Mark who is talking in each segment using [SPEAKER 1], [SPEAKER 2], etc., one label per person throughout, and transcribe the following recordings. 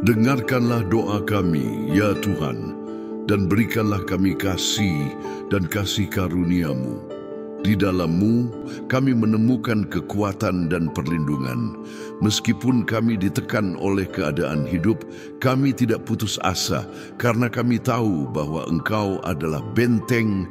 [SPEAKER 1] Dengarkanlah doa kami, ya Tuhan, dan berikanlah kami kasih dan kasih karunia-Mu. Di dalam-Mu kami menemukan kekuatan dan perlindungan. Meskipun kami ditekan oleh keadaan hidup, kami tidak putus asa karena kami tahu bahwa Engkau adalah benteng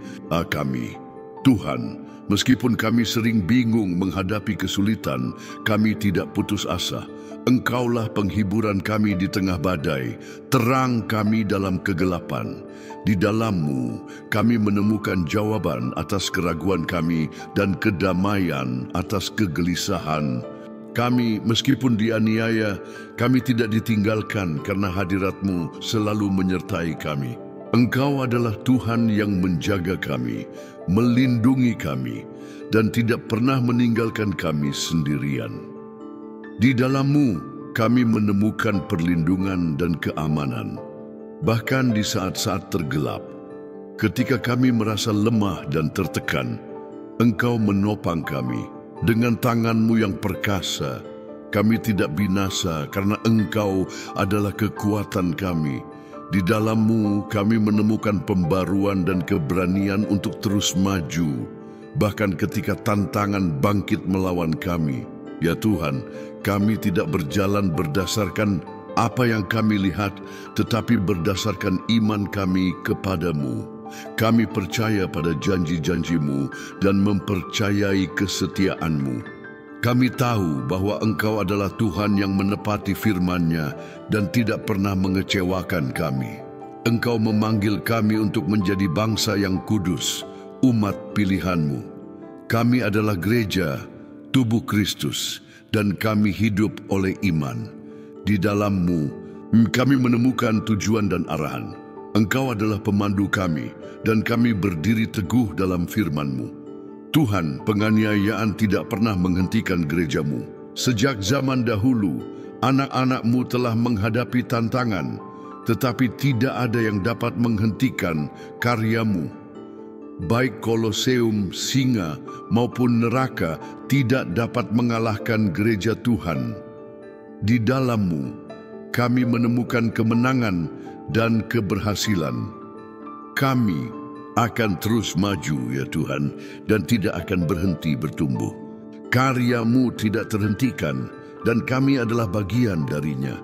[SPEAKER 1] kami. Tuhan, meskipun kami sering bingung menghadapi kesulitan, kami tidak putus asa. Engkaulah penghiburan kami di tengah badai, terang kami dalam kegelapan. Di dalam-Mu kami menemukan jawaban atas keraguan kami dan kedamaian atas kegelisahan. Kami, meskipun dianiaya, kami tidak ditinggalkan karena hadirat-Mu selalu menyertai kami. Engkau adalah Tuhan yang menjaga kami, melindungi kami, dan tidak pernah meninggalkan kami sendirian. Di dalam-Mu kami menemukan perlindungan dan keamanan, bahkan di saat-saat tergelap. Ketika kami merasa lemah dan tertekan, Engkau menopang kami. Dengan tangan-Mu yang perkasa, kami tidak binasa karena Engkau adalah kekuatan kami. Di dalam-Mu kami menemukan pembaruan dan keberanian untuk terus maju, bahkan ketika tantangan bangkit melawan kami. Ya Tuhan, kami tidak berjalan berdasarkan apa yang kami lihat, tetapi berdasarkan iman kami kepadamu. Kami percaya pada janji-janji-Mu dan mempercayai kesetiaan-Mu. Kami tahu bahwa Engkau adalah Tuhan yang menepati firman-Nya dan tidak pernah mengecewakan kami. Engkau memanggil kami untuk menjadi bangsa yang kudus, umat pilihan-Mu. Kami adalah gereja, tubuh Kristus, dan kami hidup oleh iman. Di dalam-Mu kami menemukan tujuan dan arahan. Engkau adalah pemandu kami, dan kami berdiri teguh dalam firman-Mu. Tuhan, penganiayaan tidak pernah menghentikan gereja-Mu. Sejak zaman dahulu, anak-anak-Mu telah menghadapi tantangan, tetapi tidak ada yang dapat menghentikan karya-Mu. Baik Koloseum, singa, maupun neraka tidak dapat mengalahkan gereja Tuhan. Di dalam-Mu kami menemukan kemenangan dan keberhasilan. Kami akan terus maju, ya Tuhan, dan tidak akan berhenti bertumbuh. Karya-Mu tidak terhentikan, dan kami adalah bagian darinya.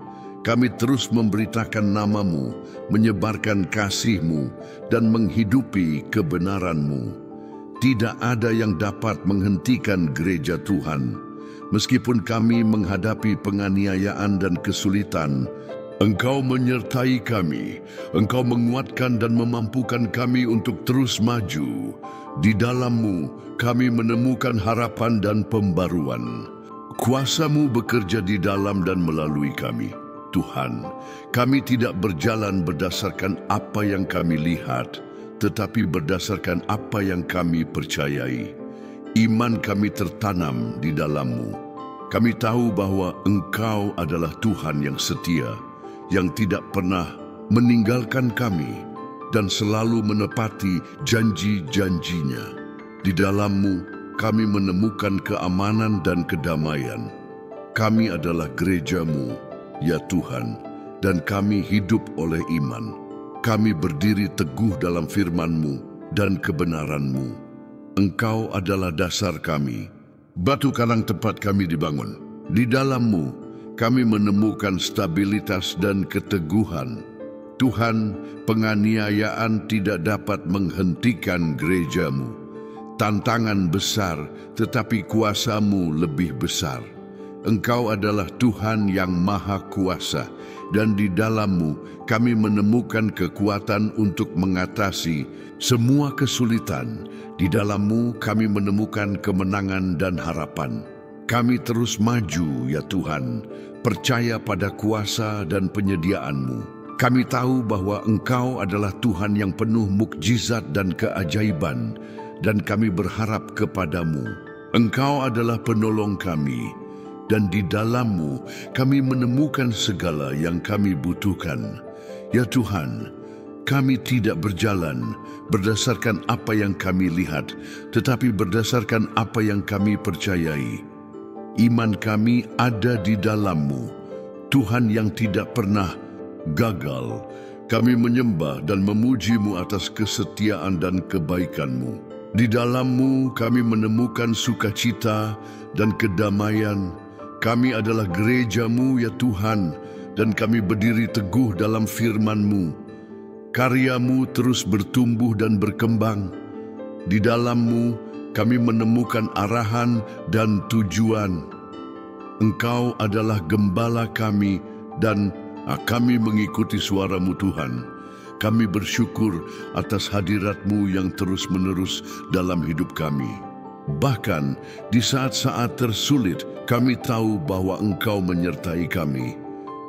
[SPEAKER 1] Kami terus memberitakan nama-Mu, menyebarkan kasih-Mu, dan menghidupi kebenaran-Mu. Tidak ada yang dapat menghentikan gereja Tuhan. Meskipun kami menghadapi penganiayaan dan kesulitan, Engkau menyertai kami. Engkau menguatkan dan memampukan kami untuk terus maju. Di dalam-Mu kami menemukan harapan dan pembaruan. Kuasa-Mu bekerja di dalam dan melalui kami. Tuhan, kami tidak berjalan berdasarkan apa yang kami lihat, tetapi berdasarkan apa yang kami percayai. Iman kami tertanam di dalam-Mu. Kami tahu bahwa Engkau adalah Tuhan yang setia, yang tidak pernah meninggalkan kami dan selalu menepati janji-janjinya. Di dalam-Mu kami menemukan keamanan dan kedamaian. Kami adalah gereja-Mu, ya Tuhan, dan kami hidup oleh iman. Kami berdiri teguh dalam firman-Mu dan kebenaran-Mu. Engkau adalah dasar kami, batu karang tempat kami dibangun. Di dalam-Mu kami menemukan stabilitas dan keteguhan. Tuhan, penganiayaan tidak dapat menghentikan gereja-Mu. Tantangan besar, tetapi kuasa-Mu lebih besar. Engkau adalah Tuhan yang Maha Kuasa, dan di dalam-Mu kami menemukan kekuatan untuk mengatasi semua kesulitan. Di dalam-Mu kami menemukan kemenangan dan harapan. Kami terus maju, ya Tuhan, percaya pada kuasa dan penyediaan-Mu. Kami tahu bahwa Engkau adalah Tuhan yang penuh mukjizat dan keajaiban, dan kami berharap kepadamu. Engkau adalah penolong kami, dan di dalam-Mu kami menemukan segala yang kami butuhkan. Ya Tuhan, kami tidak berjalan berdasarkan apa yang kami lihat, tetapi berdasarkan apa yang kami percayai. Iman kami ada di dalam-Mu. Tuhan yang tidak pernah gagal. Kami menyembah dan memuji-Mu atas kesetiaan dan kebaikan-Mu. Di dalam-Mu kami menemukan sukacita dan kedamaian. Kami adalah gereja-Mu ya Tuhan, dan kami berdiri teguh dalam firman-Mu. Karya-Mu terus bertumbuh dan berkembang. Di dalam-Mu kami menemukan arahan dan tujuan. Engkau adalah gembala kami dan kami mengikuti suara-Mu Tuhan. Kami bersyukur atas hadirat-Mu yang terus-menerus dalam hidup kami. Bahkan di saat-saat tersulit, kami tahu bahwa Engkau menyertai kami.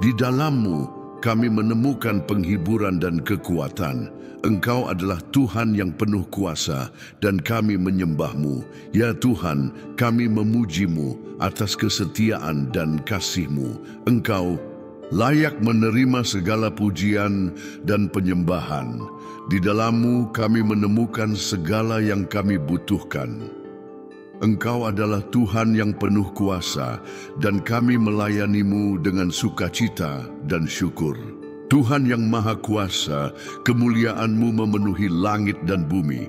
[SPEAKER 1] Di dalam-Mu kami menemukan penghiburan dan kekuatan. Engkau adalah Tuhan yang penuh kuasa dan kami menyembah-Mu. Ya Tuhan, kami memuji-Mu atas kesetiaan dan kasih-Mu. Engkau layak menerima segala pujian dan penyembahan. Di dalam-Mu kami menemukan segala yang kami butuhkan. Engkau adalah Tuhan yang penuh kuasa, dan kami melayani-Mu dengan sukacita dan syukur. Tuhan yang Maha Kuasa, kemuliaan-Mu memenuhi langit dan bumi.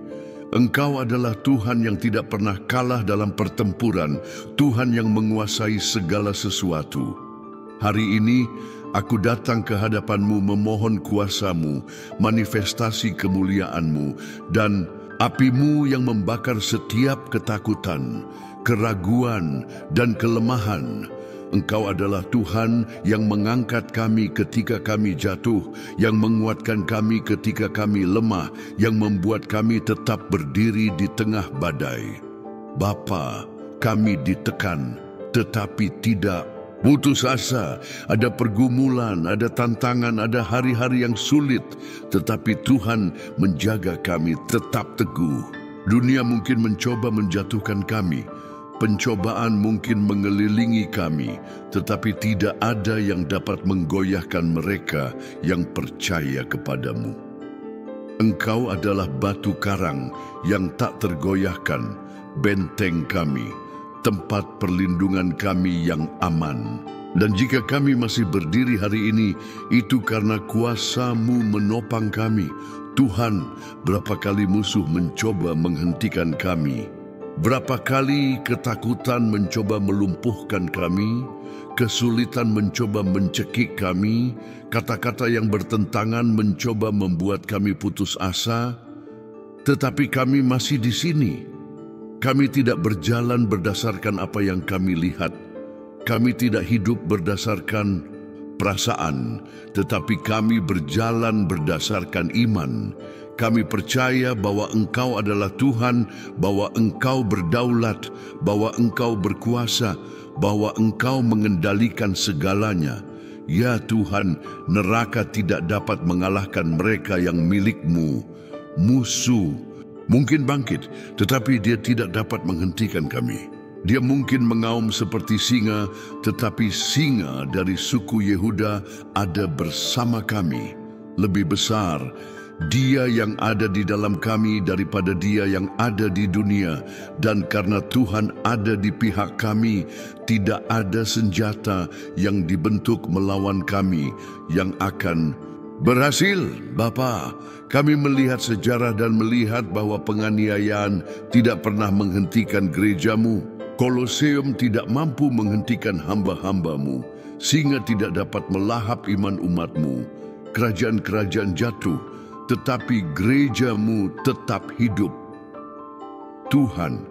[SPEAKER 1] Engkau adalah Tuhan yang tidak pernah kalah dalam pertempuran, Tuhan yang menguasai segala sesuatu. Hari ini, aku datang ke hadapan-Mu memohon kuasa-Mu, manifestasi kemuliaan-Mu, dan api-Mu yang membakar setiap ketakutan, keraguan, dan kelemahan. Engkau adalah Tuhan yang mengangkat kami ketika kami jatuh, yang menguatkan kami ketika kami lemah, yang membuat kami tetap berdiri di tengah badai. Bapa, kami ditekan, tetapi tidak putus asa. Ada pergumulan, ada tantangan, ada hari-hari yang sulit, tetapi Tuhan menjaga kami tetap teguh. Dunia mungkin mencoba menjatuhkan kami, pencobaan mungkin mengelilingi kami, tetapi tidak ada yang dapat menggoyahkan mereka yang percaya kepadamu. Engkau adalah batu karang yang tak tergoyahkan, benteng kami, tempat perlindungan kami yang aman. Dan jika kami masih berdiri hari ini, itu karena kuasa-Mu menopang kami. Tuhan, berapa kali musuh mencoba menghentikan kami? Berapa kali ketakutan mencoba melumpuhkan kami? Kesulitan mencoba mencekik kami? Kata-kata yang bertentangan mencoba membuat kami putus asa? Tetapi kami masih di sini. Kami tidak berjalan berdasarkan apa yang kami lihat. Kami tidak hidup berdasarkan perasaan, tetapi kami berjalan berdasarkan iman. Kami percaya bahwa Engkau adalah Tuhan, bahwa Engkau berdaulat, bahwa Engkau berkuasa, bahwa Engkau mengendalikan segalanya. Ya Tuhan, neraka tidak dapat mengalahkan mereka yang milik-Mu. Musuh mungkin bangkit, tetapi dia tidak dapat menghentikan kami. Dia mungkin mengaum seperti singa, tetapi singa dari suku Yehuda ada bersama kami. Lebih besar Dia yang ada di dalam kami daripada dia yang ada di dunia. Dan karena Tuhan ada di pihak kami, tidak ada senjata yang dibentuk melawan kami yang akan berhasil. Bapa, kami melihat sejarah dan melihat bahwa penganiayaan tidak pernah menghentikan gereja-Mu. Koloseum tidak mampu menghentikan hamba-hamba-Mu. Singa tidak dapat melahap iman umat-Mu. Kerajaan-kerajaan jatuh, tetapi gereja-Mu tetap hidup. Tuhan,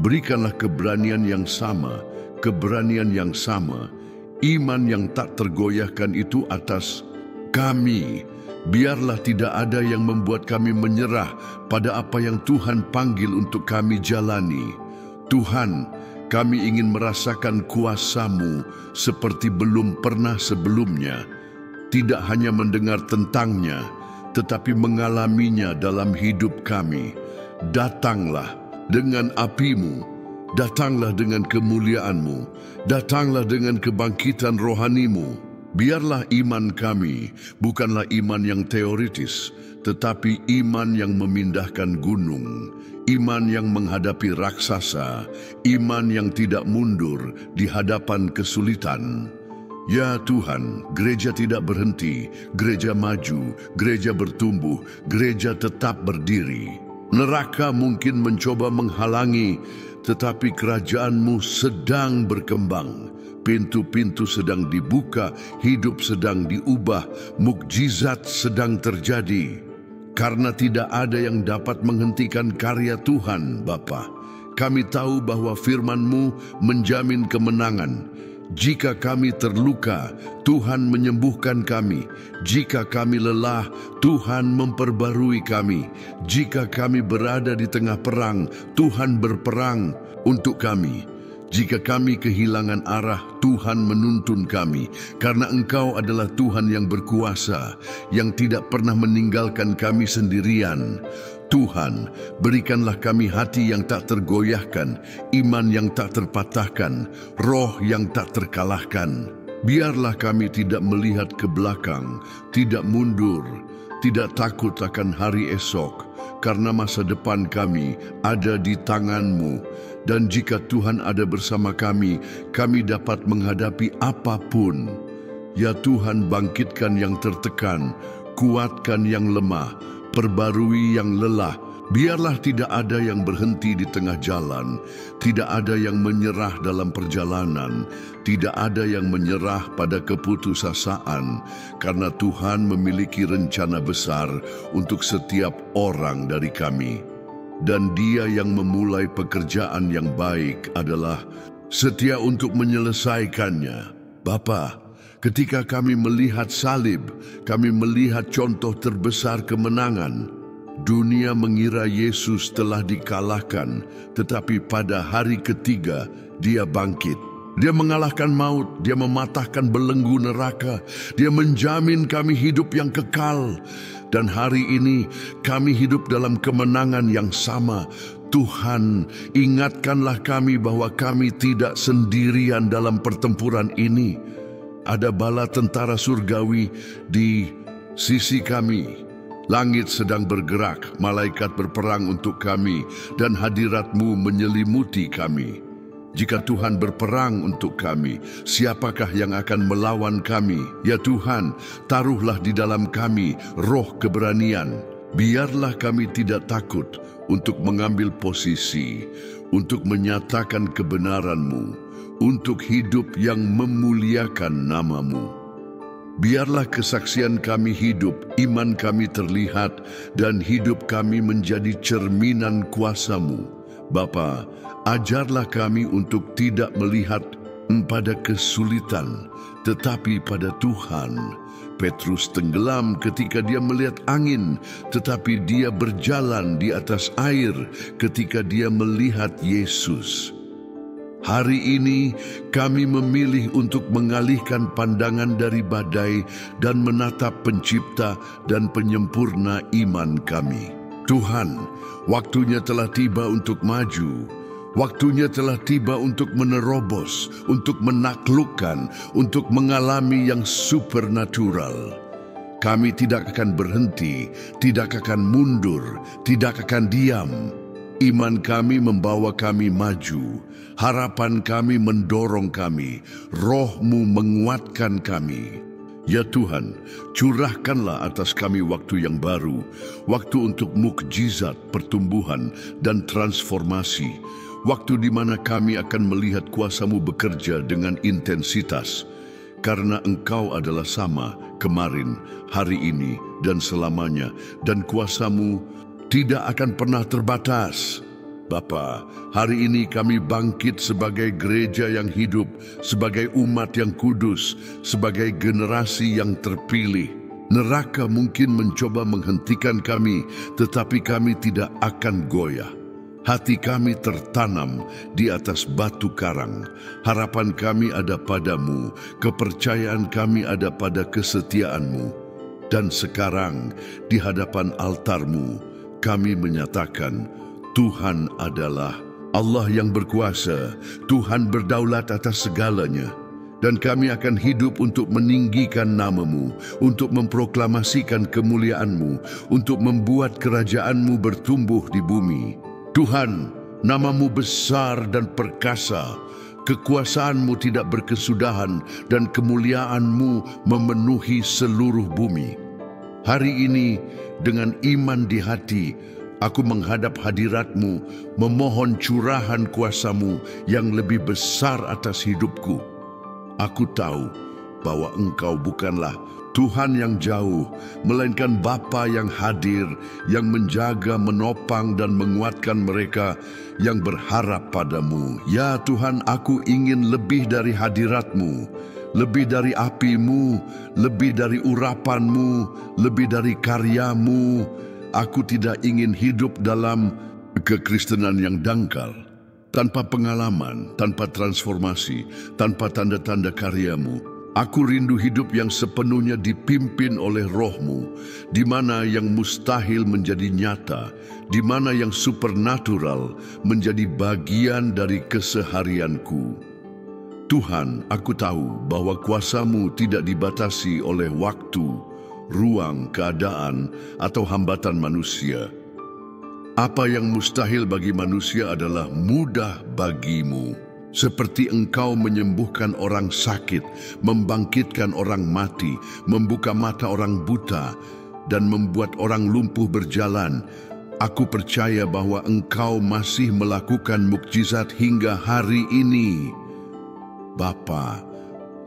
[SPEAKER 1] berikanlah keberanian yang sama, iman yang tak tergoyahkan itu atas kami. Biarlah tidak ada yang membuat kami menyerah pada apa yang Tuhan panggil untuk kami jalani. Tuhan, kami ingin merasakan kuasa-Mu seperti belum pernah sebelumnya. Tidak hanya mendengar tentangnya, tetapi mengalaminya dalam hidup kami. Datanglah dengan api-Mu, datanglah dengan kemuliaan-Mu, datanglah dengan kebangkitan rohani-Mu. Biarlah iman kami bukanlah iman yang teoritis, tetapi iman yang memindahkan gunung, iman yang menghadapi raksasa, iman yang tidak mundur di hadapan kesulitan. Ya Tuhan, gereja tidak berhenti, gereja maju, gereja bertumbuh, gereja tetap berdiri. Neraka mungkin mencoba menghalangi, tetapi kerajaan-Mu sedang berkembang. Pintu-pintu sedang dibuka, hidup sedang diubah, mukjizat sedang terjadi. Karena tidak ada yang dapat menghentikan karya Tuhan, Bapa. Kami tahu bahwa firman-Mu menjamin kemenangan. Jika kami terluka, Tuhan menyembuhkan kami. Jika kami lelah, Tuhan memperbarui kami. Jika kami berada di tengah perang, Tuhan berperang untuk kami. Jika kami kehilangan arah, Tuhan menuntun kami. Karena Engkau adalah Tuhan yang berkuasa, yang tidak pernah meninggalkan kami sendirian. Tuhan, berikanlah kami hati yang tak tergoyahkan, iman yang tak terpatahkan, roh yang tak terkalahkan. Biarlah kami tidak melihat ke belakang, tidak mundur, tidak takut akan hari esok, karena masa depan kami ada di tangan-Mu. Dan jika Tuhan ada bersama kami dapat menghadapi apapun. Ya Tuhan, bangkitkan yang tertekan, kuatkan yang lemah, perbarui yang lelah. Biarlah tidak ada yang berhenti di tengah jalan, tidak ada yang menyerah dalam perjalanan, tidak ada yang menyerah pada keputusasaan, karena Tuhan memiliki rencana besar untuk setiap orang dari kami. Dan Dia yang memulai pekerjaan yang baik adalah setia untuk menyelesaikannya. Bapa, ketika kami melihat salib, kami melihat contoh terbesar kemenangan. Dunia mengira Yesus telah dikalahkan, tetapi pada hari ketiga Dia bangkit. Dia mengalahkan maut, Dia mematahkan belenggu neraka, Dia menjamin kami hidup yang kekal. Dan hari ini kami hidup dalam kemenangan yang sama. Tuhan, ingatkanlah kami bahwa kami tidak sendirian dalam pertempuran ini. Ada bala tentara surgawi di sisi kami. Langit sedang bergerak, malaikat berperang untuk kami, dan hadirat-Mu menyelimuti kami. Jika Tuhan berperang untuk kami, siapakah yang akan melawan kami? Ya Tuhan, taruhlah di dalam kami roh keberanian. Biarlah kami tidak takut untuk mengambil posisi, untuk menyatakan kebenaran-Mu, untuk hidup yang memuliakan nama-Mu. Biarlah kesaksian kami hidup, iman kami terlihat, dan hidup kami menjadi cerminan kuasa-Mu. Bapa, ajarlah kami untuk tidak melihat pada kesulitan, tetapi pada Tuhan. Petrus tenggelam ketika dia melihat angin, tetapi dia berjalan di atas air ketika dia melihat Yesus. Hari ini kami memilih untuk mengalihkan pandangan dari badai dan menatap Pencipta dan Penyempurna iman kami. Tuhan, waktunya telah tiba untuk maju. Waktunya telah tiba untuk menerobos, untuk menaklukkan, untuk mengalami yang supernatural. Kami tidak akan berhenti, tidak akan mundur, tidak akan diam. Iman kami membawa kami maju, harapan kami mendorong kami, roh-Mu menguatkan kami. Ya Tuhan, curahkanlah atas kami waktu yang baru, waktu untuk mukjizat, pertumbuhan, dan transformasi, waktu di mana kami akan melihat kuasa-Mu bekerja dengan intensitas, karena Engkau adalah sama kemarin, hari ini, dan selamanya, dan kuasa-Mu tidak akan pernah terbatas. Bapa, hari ini kami bangkit sebagai gereja yang hidup, sebagai umat yang kudus, sebagai generasi yang terpilih. Neraka mungkin mencoba menghentikan kami, tetapi kami tidak akan goyah. Hati kami tertanam di atas batu karang. Harapan kami ada padamu, kepercayaan kami ada pada kesetiaan-Mu. Dan sekarang di hadapan altar-Mu, kami menyatakan, Tuhan adalah Allah yang berkuasa, Tuhan berdaulat atas segalanya. Dan kami akan hidup untuk meninggikan nama-Mu, untuk memproklamasikan kemuliaan-Mu, untuk membuat kerajaan-Mu bertumbuh di bumi. Tuhan, nama-Mu besar dan perkasa. Kekuasaan-Mu tidak berkesudahan dan kemuliaan-Mu memenuhi seluruh bumi. Hari ini, dengan iman di hati, aku menghadap hadirat-Mu, memohon curahan kuasa-Mu yang lebih besar atas hidupku. Aku tahu bahwa Engkau bukanlah Tuhan yang jauh, melainkan Bapa yang hadir, yang menjaga, menopang, dan menguatkan mereka yang berharap padamu. Ya Tuhan, aku ingin lebih dari hadirat-Mu, lebih dari api-Mu, lebih dari urapan-Mu, lebih dari karya-Mu. Aku tidak ingin hidup dalam kekristenan yang dangkal, tanpa pengalaman, tanpa transformasi, tanpa tanda-tanda karya-Mu. Aku rindu hidup yang sepenuhnya dipimpin oleh Roh-Mu, di mana yang mustahil menjadi nyata, di mana yang supernatural menjadi bagian dari keseharianku. Tuhan, aku tahu bahwa kuasa-Mu tidak dibatasi oleh waktu, ruang, keadaan, atau hambatan manusia. Apa yang mustahil bagi manusia adalah mudah bagi-Mu. Seperti Engkau menyembuhkan orang sakit, membangkitkan orang mati, membuka mata orang buta, dan membuat orang lumpuh berjalan, aku percaya bahwa Engkau masih melakukan mukjizat hingga hari ini. Bapa,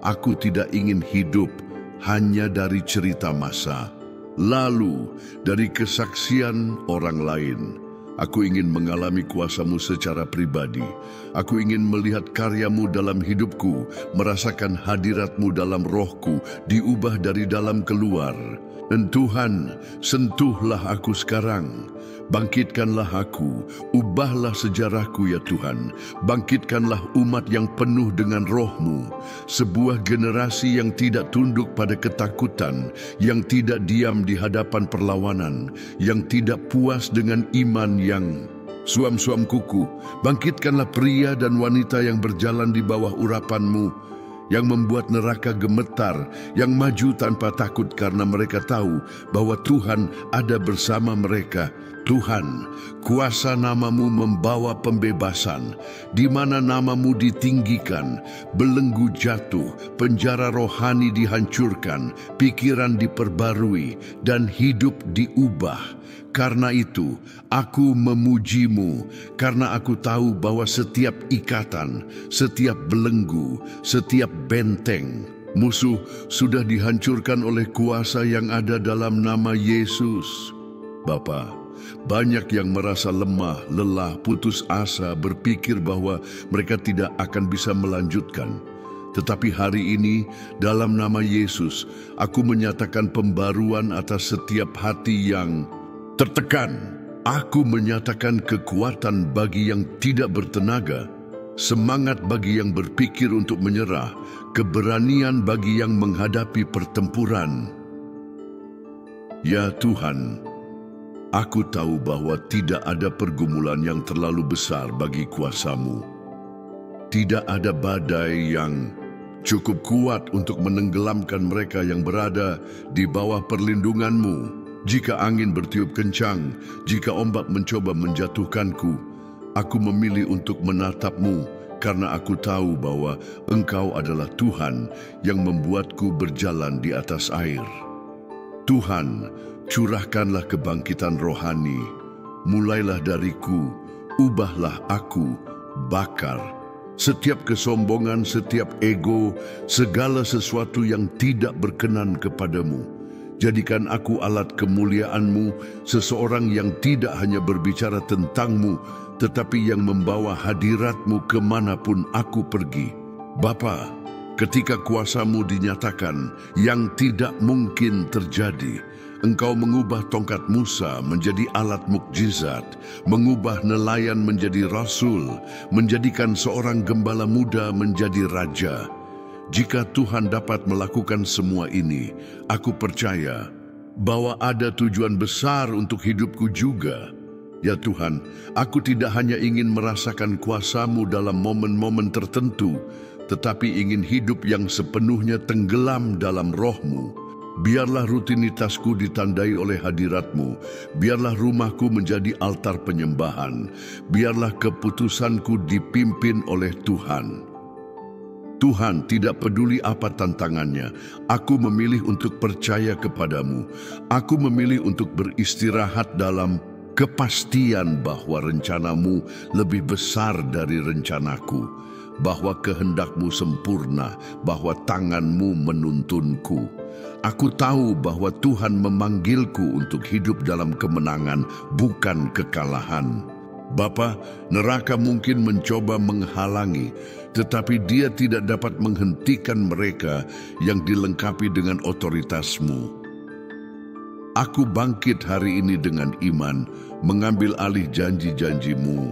[SPEAKER 1] aku tidak ingin hidup hanya dari cerita masa lalu, dari kesaksian orang lain. Aku ingin mengalami kuasa-Mu secara pribadi. Aku ingin melihat karya-Mu dalam hidupku, merasakan hadirat-Mu dalam rohku, diubah dari dalam keluar. Dan Tuhan, sentuhlah aku sekarang. Bangkitkanlah aku, ubahlah sejarahku ya Tuhan. Bangkitkanlah umat yang penuh dengan Roh-Mu, sebuah generasi yang tidak tunduk pada ketakutan, yang tidak diam di hadapan perlawanan, yang tidak puas dengan iman yang suam-suam kuku. Bangkitkanlah pria dan wanita yang berjalan di bawah urapan-Mu, yang membuat neraka gemetar, yang maju tanpa takut karena mereka tahu bahwa Tuhan ada bersama mereka. Tuhan, kuasa nama-Mu membawa pembebasan. Di mana nama-Mu ditinggikan, belenggu jatuh, penjara rohani dihancurkan, pikiran diperbarui, dan hidup diubah. Karena itu, aku memuji-Mu, karena aku tahu bahwa setiap ikatan, setiap belenggu, setiap benteng, musuh sudah dihancurkan oleh kuasa yang ada dalam nama Yesus. Bapa, banyak yang merasa lemah, lelah, putus asa, berpikir bahwa mereka tidak akan bisa melanjutkan. Tetapi hari ini, dalam nama Yesus, aku menyatakan pembaruan atas setiap hati yang tertekan. Aku menyatakan kekuatan bagi yang tidak bertenaga, semangat bagi yang berpikir untuk menyerah, keberanian bagi yang menghadapi pertempuran. Ya Tuhan, aku tahu bahwa tidak ada pergumulan yang terlalu besar bagi kuasa-Mu. Tidak ada badai yang cukup kuat untuk menenggelamkan mereka yang berada di bawah perlindungan-Mu. Jika angin bertiup kencang, jika ombak mencoba menjatuhkanku, aku memilih untuk menatap-Mu karena aku tahu bahwa Engkau adalah Tuhan yang membuatku berjalan di atas air. Tuhan, curahkanlah kebangkitan rohani. Mulailah dariku, ubahlah aku, bakar setiap kesombongan, setiap ego, segala sesuatu yang tidak berkenan kepadamu. Jadikan aku alat kemuliaan-Mu, seseorang yang tidak hanya berbicara tentang-Mu, tetapi yang membawa hadirat-Mu kemanapun aku pergi. Bapa, ketika kuasa-Mu dinyatakan yang tidak mungkin terjadi, Engkau mengubah tongkat Musa menjadi alat mukjizat, mengubah nelayan menjadi rasul, menjadikan seorang gembala muda menjadi raja. Jika Tuhan dapat melakukan semua ini, aku percaya bahwa ada tujuan besar untuk hidupku juga. Ya Tuhan, aku tidak hanya ingin merasakan kuasa-Mu dalam momen-momen tertentu, tetapi ingin hidup yang sepenuhnya tenggelam dalam Roh-Mu. Biarlah rutinitasku ditandai oleh hadirat-Mu. Biarlah rumahku menjadi altar penyembahan. Biarlah keputusanku dipimpin oleh Tuhan. Tuhan, tidak peduli apa tantangannya, aku memilih untuk percaya kepadamu. Aku memilih untuk beristirahat dalam kepastian bahwa rencanamu lebih besar dari rencanaku, bahwa kehendakmu sempurna, bahwa tanganmu menuntunku. Aku tahu bahwa Tuhan memanggilku untuk hidup dalam kemenangan, bukan kekalahan. Bapa, neraka mungkin mencoba menghalangi, tetapi dia tidak dapat menghentikan mereka yang dilengkapi dengan otoritas-Mu. Aku bangkit hari ini dengan iman, mengambil alih janji-janji-Mu,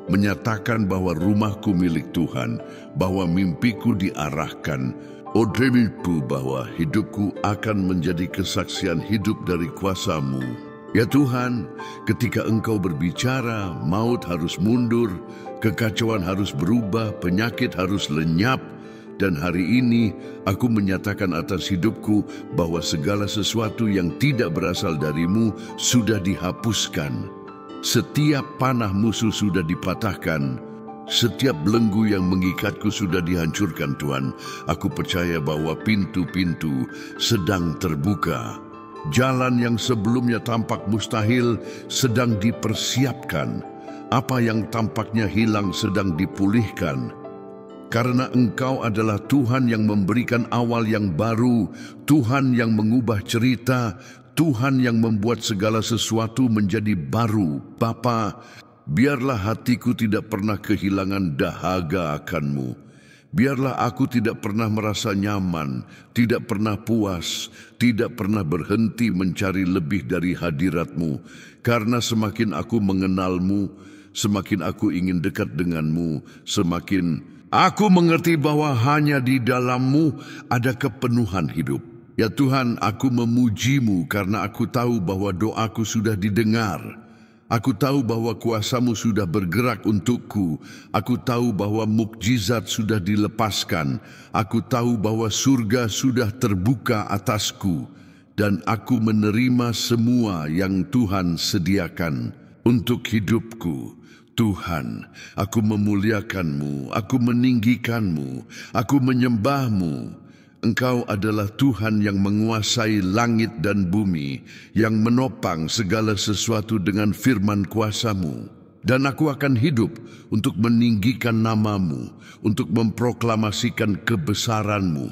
[SPEAKER 1] menyatakan bahwa rumahku milik Tuhan, bahwa mimpiku diarahkan. Demi itu bahwa hidupku akan menjadi kesaksian hidup dari kuasa-Mu. Ya Tuhan, ketika Engkau berbicara, maut harus mundur, kekacauan harus berubah, penyakit harus lenyap, dan hari ini aku menyatakan atas hidupku bahwa segala sesuatu yang tidak berasal dari-Mu sudah dihapuskan. Setiap panah musuh sudah dipatahkan, setiap belenggu yang mengikatku sudah dihancurkan Tuhan. Aku percaya bahwa pintu-pintu sedang terbuka. Jalan yang sebelumnya tampak mustahil sedang dipersiapkan. Apa yang tampaknya hilang sedang dipulihkan. Karena Engkau adalah Tuhan yang memberikan awal yang baru, Tuhan yang mengubah cerita, Tuhan yang membuat segala sesuatu menjadi baru. Bapa, biarlah hatiku tidak pernah kehilangan dahaga akan-Mu. Biarlah aku tidak pernah merasa nyaman, tidak pernah puas, tidak pernah berhenti mencari lebih dari hadirat-Mu. Karena semakin aku mengenal-Mu, semakin aku ingin dekat dengan-Mu, semakin aku mengerti bahwa hanya di dalam-Mu ada kepenuhan hidup. Ya Tuhan, aku memuji-Mu karena aku tahu bahwa doaku sudah didengar. Aku tahu bahwa kuasa-Mu sudah bergerak untukku. Aku tahu bahwa mukjizat sudah dilepaskan. Aku tahu bahwa surga sudah terbuka atasku. Dan aku menerima semua yang Tuhan sediakan untuk hidupku. Tuhan, aku memuliakan-Mu, aku meninggikan-Mu, aku menyembah-Mu. Engkau adalah Tuhan yang menguasai langit dan bumi, yang menopang segala sesuatu dengan firman kuasa-Mu. Dan aku akan hidup untuk meninggikan nama-Mu, untuk memproklamasikan kebesaran-Mu,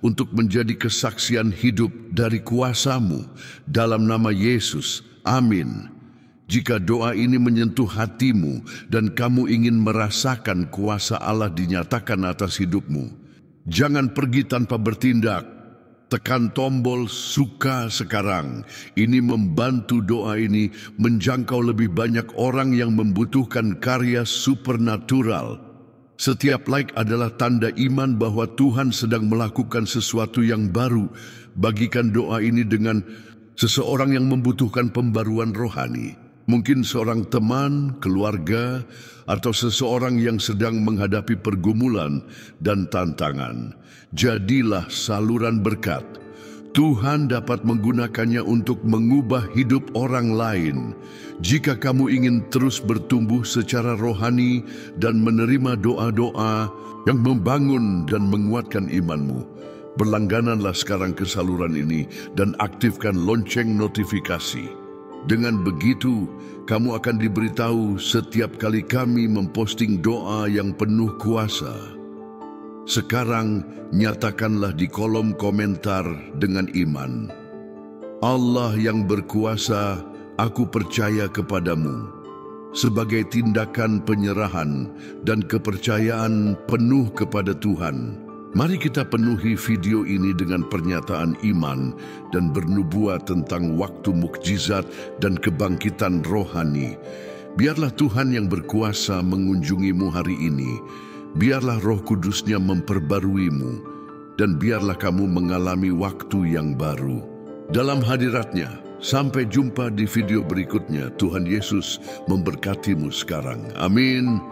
[SPEAKER 1] untuk menjadi kesaksian hidup dari kuasa-Mu. Dalam nama Yesus, amin. Jika doa ini menyentuh hatimu dan kamu ingin merasakan kuasa Allah dinyatakan atas hidupmu, jangan pergi tanpa bertindak. Tekan tombol suka sekarang. Ini membantu doa ini menjangkau lebih banyak orang yang membutuhkan karya supernatural. Setiap like adalah tanda iman bahwa Tuhan sedang melakukan sesuatu yang baru. Bagikan doa ini dengan seseorang yang membutuhkan pembaruan rohani. Mungkin seorang teman, keluarga, atau seseorang yang sedang menghadapi pergumulan dan tantangan. Jadilah saluran berkat. Tuhan dapat menggunakannya untuk mengubah hidup orang lain. Jika kamu ingin terus bertumbuh secara rohani dan menerima doa-doa yang membangun dan menguatkan imanmu, berlanggananlah sekarang ke saluran ini dan aktifkan lonceng notifikasi. Dengan begitu, kamu akan diberitahu setiap kali kami memposting doa yang penuh kuasa. Sekarang, nyatakanlah di kolom komentar dengan iman. Allah yang berkuasa, aku percaya kepadamu. Sebagai tindakan penyerahan dan kepercayaan penuh kepada Tuhan, mari kita penuhi video ini dengan pernyataan iman dan bernubuat tentang waktu mukjizat dan kebangkitan rohani. Biarlah Tuhan yang berkuasa mengunjungimu hari ini. Biarlah Roh Kudus-Nya memperbaruimu. Dan biarlah kamu mengalami waktu yang baru. Dalam hadirat-Nya, sampai jumpa di video berikutnya. Tuhan Yesus memberkatimu sekarang. Amin.